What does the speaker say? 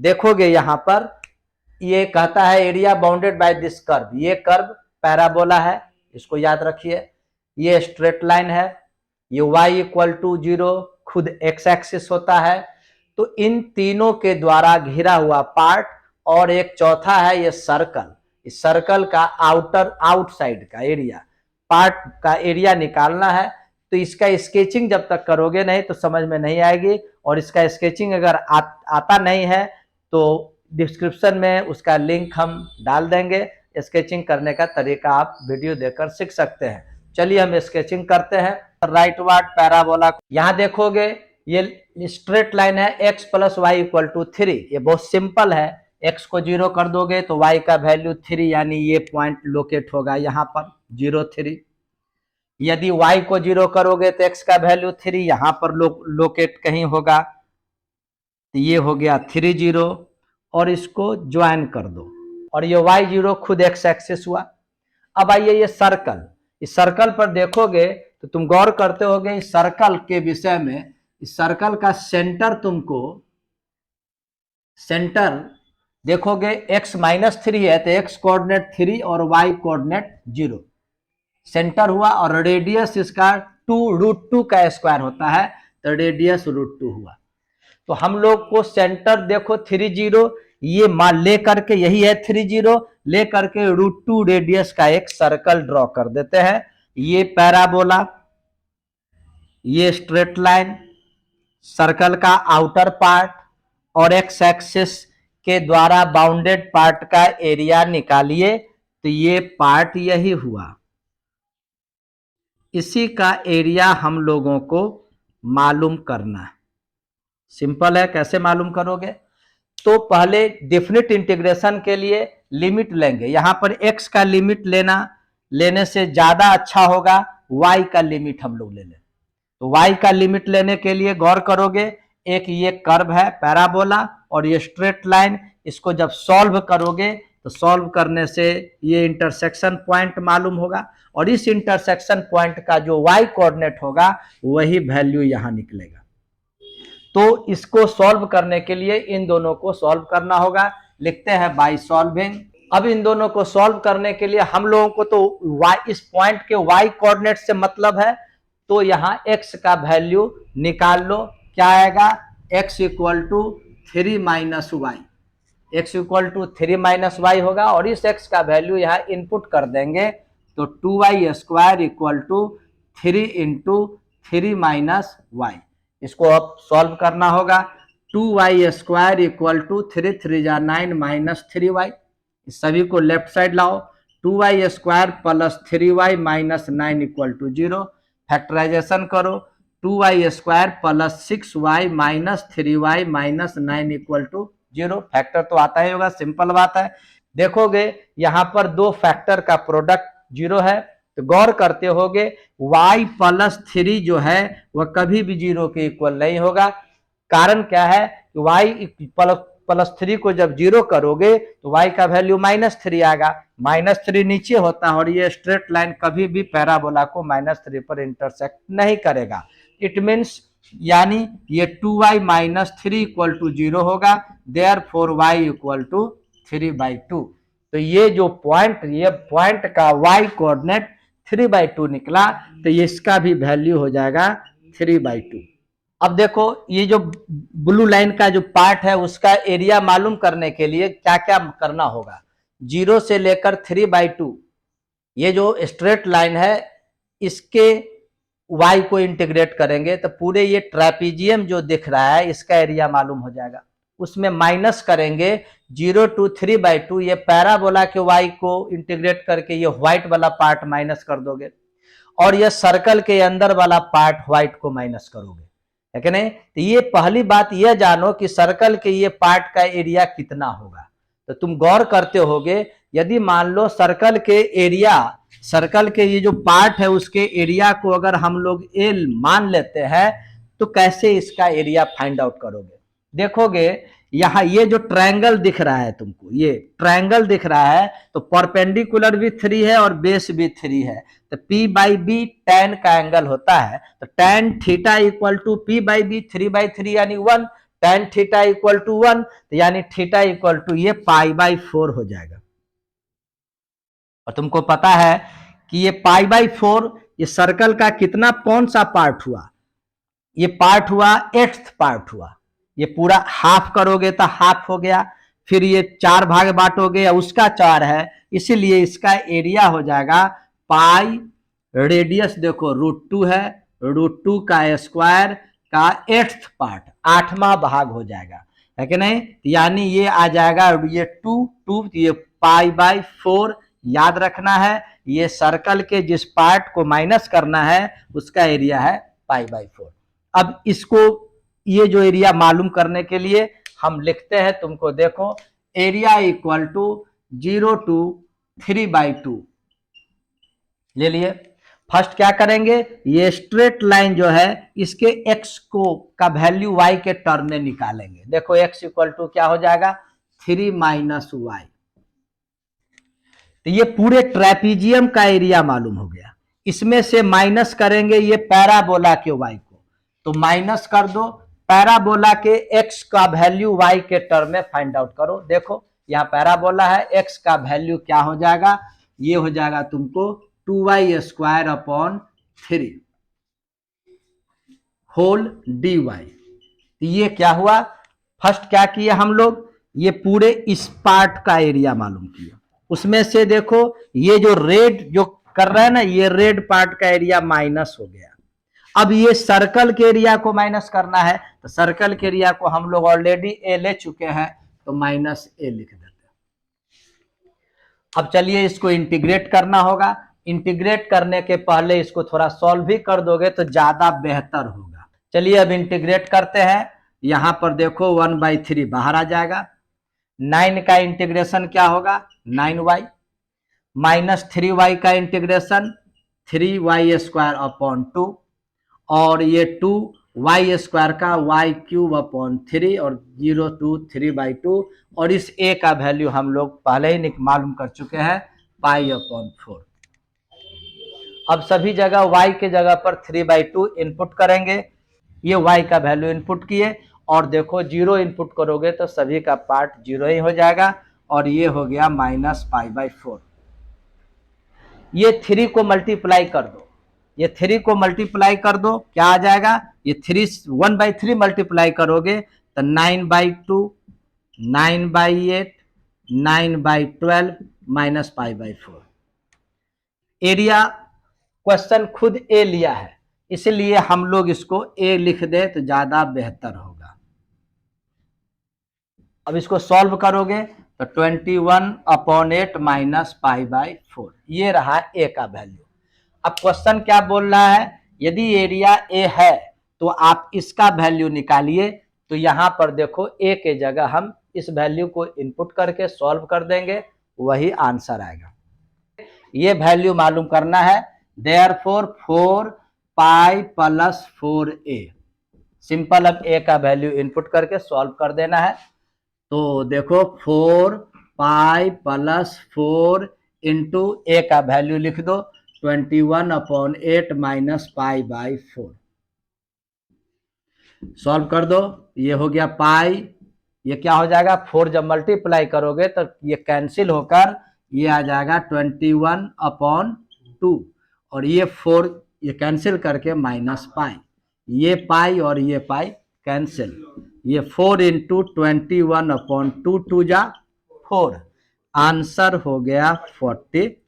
देखोगे यहाँ पर ये कहता है area bounded by this curve, ये कर्व पैराबोला है, इसको याद रखिए। ये स्ट्रेट लाइन है, ये y इक्वल टू 0 खुद x एक्सिस होता है। तो इन तीनों के द्वारा घिरा हुआ पार्ट और एक चौथा है ये सर्कल, इस सर्कल का आउटसाइड का एरिया, पार्ट का एरिया निकालना है। तो इसका स्केचिंग जब तक करोगे नहीं तो समझ में नहीं आएगी, और इसका स्केचिंग अगर आता नहीं है तो डिस्क्रिप्शन में उसका लिंक हम डाल देंगे। स्केचिंग करने का तरीका आप वीडियो देखकर सीख सकते हैं। चलिए हम स्केचिंग करते हैं राइट वार्ड पैराबोला। यहाँ देखोगे ये स्ट्रेट लाइन है x plus y equal to 3, ये बहुत सिंपल है। x को 0 कर दोगे तो y का वैल्यू 3, यानी ये पॉइंट लोकेट होगा यहाँ पर 0 3। यदि y को 0 करोगे तो x का वैल्यू 3 यहाँ पर लोकेट कहीं होगा, तो ये हो गया 3 0, और इसको ज्वाइन कर दो, और ये y0 खुद x एक्सिस हुआ। अब आइए ये सर्कल, इस सर्कल पर देखोगे तो तुम गौर करते होगे इस सर्कल के विषय में। इस सर्कल का सेंटर तुमको, सेंटर देखोगे x -3 है तो x कोऑर्डिनेट 3 और y कोऑर्डिनेट 0 सेंटर हुआ, और रेडियस इसका 2√2 का स्क्वायर होता है, तो रेडियस √2 हुआ। तो हम लोग को सेंटर देखो 3 0, ये मान ले करके यही है 3 0, ले करके √2 रेडियस का एक सर्कल ड्रॉ कर देते हैं। ये पैराबोला, ये स्ट्रेट लाइन, सर्कल का आउटर पार्ट और एक्स एक्सिस के द्वारा बाउंडेड पार्ट का एरिया निकालिए, तो ये पार्ट यही हुआ। इसी का एरिया हम लोगों को मालूम करना है। सिंपल है, कैसे मालूम करोगे? तो पहले डेफिनेट इंटीग्रेशन के लिए लिमिट लेंगे। यहां पर x का लिमिट लेने से ज्यादा अच्छा होगा y का लिमिट हम लोग ले लें। तो y का लिमिट लेने के लिए गौर करोगे, एक ये कर्व है पैराबोला और ये स्ट्रेट लाइन, इसको जब सॉल्व करोगे तो सॉल्व करने से ये इंटरसेक्शन पॉइंट मालूम होगा, और इस इंटरसेक्शन पॉइंट का जो y कोऑर्डिनेट होगा वही वैल्यू यहां निकलेगा। तो इसको सॉल्व करने के लिए इन दोनों को सॉल्व करना होगा, लिखते हैं बाय सॉल्विंग। अब इन दोनों को सॉल्व करने के लिए हम लोगों को तो y, इस पॉइंट के y कोऑर्डिनेट से मतलब है, तो यहाँ x का वैल्यू निकाल लो। क्या आएगा? x equal to 3 minus y, x equal to 3 minus y होगा, और इस x का वैल्यू यहाँ इनपुट कर देंगे तो 2y square equal to 3 into 3 minus y. इसको अब सॉल्व करना होगा। 2y स्क्वायर इक्वल टू 3 3 जा 9 माइनस 3y, इस सभी को लेफ्ट साइड लाओ। 2y square plus 3y minus 9 equal to 0, factorisation करो। 2y square plus 6y minus 3y minus 9 equal to 0, factor तो आता ही होगा, सिंपल बात है। देखोगे यहाँ पर दो फैक्टर का प्रोडक्ट 0 है, तो गौर करते होगे y प्लस 3 जो है वह कभी भी 0 के इक्वल नहीं होगा। कारण क्या है कि y प्लस 3 को जब 0 करोगे तो y का वैल्यू -3 आएगा, -3 नीचे होता है, और ये स्ट्रेट लाइन कभी भी पैराबोला को -3 पर इंटरसेक्ट नहीं करेगा। इट मीन्स यानी ये 2y -3 इक्वल टू 0 होगा, देयरफॉर y इक्वल टू 3/2। तो ये जो पॉइंट, ये पॉइंट का y कोऑर्डिनेट 3/2 निकला, तो इसका भी वैल्यू हो जाएगा 3/2। अब देखो ये जो ब्लू लाइन का जो पार्ट है उसका एरिया मालूम करने के लिए क्या क्या करना होगा। 0 से लेकर 3/2, ये जो स्ट्रेट लाइन है इसके y को इंटीग्रेट करेंगे तो पूरे ये ट्रेपीजियम जो दिख रहा है इसका एरिया मालूम हो जाएगा। उसमें माइनस करेंगे 0 to 3/2, ये पैराबोला के y को इंटीग्रेट करके ये व्हाइट वाला पार्ट माइनस कर दोगे, और ये सर्कल के अंदर वाला पार्ट व्हाइट को माइनस करोगे, है कि नहीं? तो ये पहली बात यह जानो कि सर्कल के ये पार्ट का एरिया कितना होगा। तो तुम गौर करते होगे, यदि मान लो सर्कल के एरिया, सर्कल के ये जो पार्ट है उसके एरिया को अगर हम लोग एल मान लेते हैं तो कैसे इसका एरिया फाइंड आउट करोगे? देखोगे यहाँ ये जो ट्रायंगल दिख रहा है तुमको, ये ट्रायंगल दिख रहा है, तो परपेंडिकुलर भी 3 है और बेस भी 3 है, तो P/B tan का एंगल होता है, तो tan theta equal to P/B 3/3 यानी 1, tan थीटा इक्वल टू 1, तो यानी थीटा इक्वल टू ये π/4 हो जाएगा। और तुमको पता है कि ये π/4 ये सर्कल का कितना कौन सा पार्ट हुआ, ये पार्ट हुआ 8th पार्ट हुआ। ये पूरा हाफ करोगे तो हाफ हो गया, फिर ये 4 भाग बांटोगे उसका 4 है, इसीलिए इसका एरिया हो जाएगा पाई, रेडियस देखो √2 है, √2 का स्क्वायर का 8th पार्ट 8वां भाग हो जाएगा, है कि नहीं। यानी ये आ जाएगा ये 2 ये π/4 याद रखना है। ये सर्कल के जिस पार्ट को माइनस करना है उसका एरिया है π/4। अब इसको ये जो एरिया मालूम करने के लिए हम लिखते हैं, तुमको देखो एरिया इक्वल टू 0 to 3/2 ले लिए। फर्स्ट क्या करेंगे, ये स्ट्रेट लाइन जो है इसके x को का वैल्यू y के टर्म में निकालेंगे। देखो x इक्वल टू क्या हो जाएगा 3 - y। तो ये पूरे ट्रेपीजियम का एरिया मालूम हो गया। इसमें से माइनस करेंगे ये पैराबोला के y को, तो माइनस कर दो पैराबोला के x का वैल्यू y के टर्म में फाइंड आउट करो। देखो यहाँ पैराबोला है, x का वैल्यू क्या हो जाएगा, ये हो जाएगा तुमको 2y² / 3 होल dy। ये क्या हुआ, फर्स्ट क्या किया हम लोग, ये पूरे इस पार्ट का एरिया मालूम किया। उसमें से देखो ये जो रेड जो कर रहा है ना, ये रेड पार्ट का एरिया माइनस हो गया। अब ये सर्कल के एरिया को माइनस करना है, तो सर्कल के एरिया को हम लोग ऑलरेडी a ले चुके हैं, तो -a लिख देते हैं। अब चलिए इसको इंटीग्रेट करना होगा। इंटीग्रेट करने के पहले इसको थोड़ा सॉल्व भी कर दोगे तो ज्यादा बेहतर होगा। चलिए अब इंटीग्रेट करते हैं। यहां पर देखो 1/3 बाहर आ जाएगा। 9 का इंटीग्रेशन क्या होगा 9y, -3y का इंटीग्रेशन 3y² / 2, और ये 2y² का y³ / 3 और 0 to 3/2, और इस a का वैल्यू हम लोग पहले ही मालूम कर चुके हैं π/4। अब सभी जगह y के जगह पर 3/2 इनपुट करेंगे। ये y का वैल्यू इनपुट किए, और देखो 0 इनपुट करोगे तो सभी का पार्ट 0 ही हो जाएगा, और ये हो गया -π/4। ये 3 को मल्टीप्लाई कर दो, ये 3 को मल्टीप्लाई कर दो, क्या आ जाएगा, ये 1/3 मल्टीप्लाई करोगे तो 9/2, 9/8, 9/12 -π/4। एरिया क्वेश्चन खुद a लिया है, इसलिए हम लोग इसको a लिख दे तो ज्यादा बेहतर होगा। अब इसको सॉल्व करोगे तो 21/8 -π/4, ये रहा a का वैल्यू। अब क्वेश्चन क्या बोल रहा है, यदि एरिया a है तो आप इसका वैल्यू निकालिए। तो यहां पर देखो a के जगह हम इस वैल्यू को इनपुट करके सॉल्व कर देंगे, वही आंसर आएगा। ये वैल्यू मालूम करना है, देयरफॉर 4π + 4a। सिंपल, अब a का वैल्यू इनपुट करके सॉल्व कर देना है। तो देखो 4π + 4 इंटू a का वैल्यू लिख दो 21/8 -π/4। सॉल्व कर दो, ये हो गया पाई, ये क्या हो जाएगा 4 जब मल्टीप्लाई करोगे तो ये कैंसिल होकर ये आ जाएगा 21/2, और ये 4 ये कैंसिल करके -π, ये पाई और ये पाई कैंसिल, ये 4 × 21/2 2 × 4, आंसर हो गया 46।